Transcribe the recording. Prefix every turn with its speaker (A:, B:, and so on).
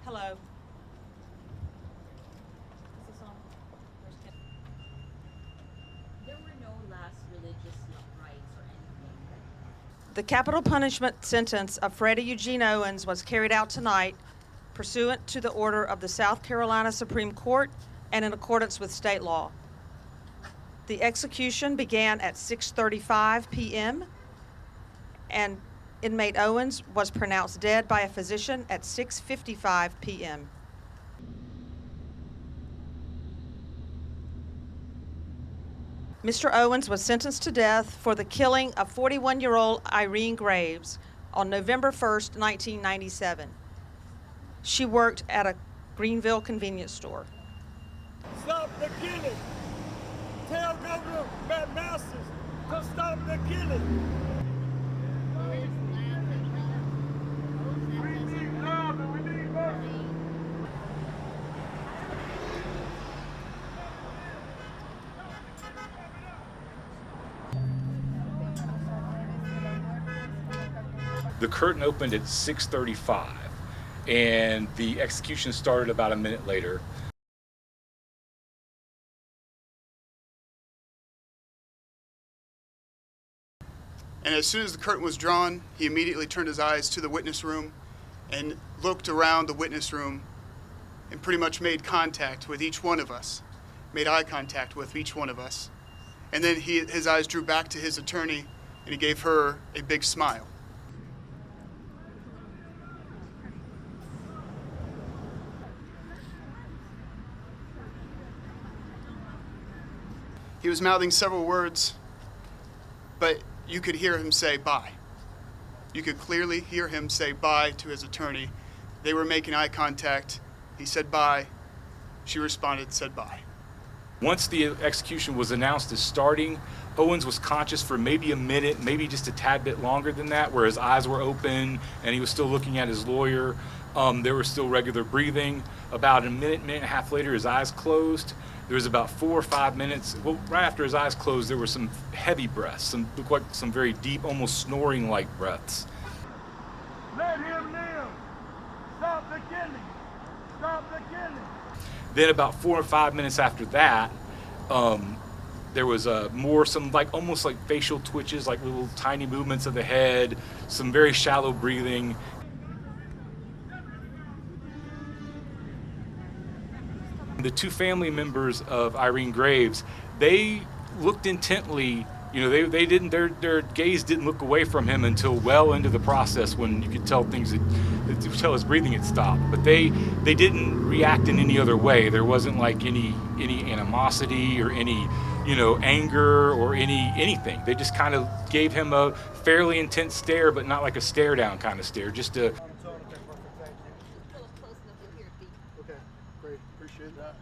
A: Hello.
B: There were no last religious rites or anything.
A: The capital punishment sentence of Freddie Eugene Owens was carried out tonight pursuant to the order of the South Carolina Supreme Court and in accordance with state law. The execution began at 6:35 p.m. and inmate Owens was pronounced dead by a physician at 6:55 p.m. Mr. Owens was sentenced to death for the killing of 41-year-old Irene Graves on November 1st, 1997. She worked at a Greenville convenience store.
C: Stop the killing! Tell Governor Matt Masters to stop the killing! We need love and we need mercy.
D: The curtain opened at 6:35, and the execution started about a minute later.
E: And as soon as the curtain was drawn, he immediately turned his eyes to the witness room and looked around the witness room and pretty much made contact with each one of us, made eye contact with each one of us. And then his eyes drew back to his attorney and he gave her a big smile. He was mouthing several words, but you could hear him say bye. You could clearly hear him say bye to his attorney. They were making eye contact. He said bye. She responded, said bye.
D: Once the execution was announced as starting, Owens was conscious for maybe a minute, maybe just a tad bit longer than that, where his eyes were open and he was still looking at his lawyer. There was still regular breathing. About a minute and a half later, his eyes closed. There was about 4 or 5 minutes. Well, right after his eyes closed, there were some heavy breaths, looked like some very deep, almost snoring-like breaths.
C: Let him live! Stop the killing! Stop the killing!
D: Then about 4 or 5 minutes after that, there was almost like facial twitches, like little tiny movements of the head, some very shallow breathing. The two family members of Irene Graves, they looked intently, they didn't, their gaze didn't look away from him until well into the process, when you could tell his breathing had stopped. But they didn't react in any other way. There wasn't like any animosity or any, anger or anything. They just kind of gave him a fairly intense stare, but not like a stare down kind of stare, just a.
E: Okay, great. Appreciate that.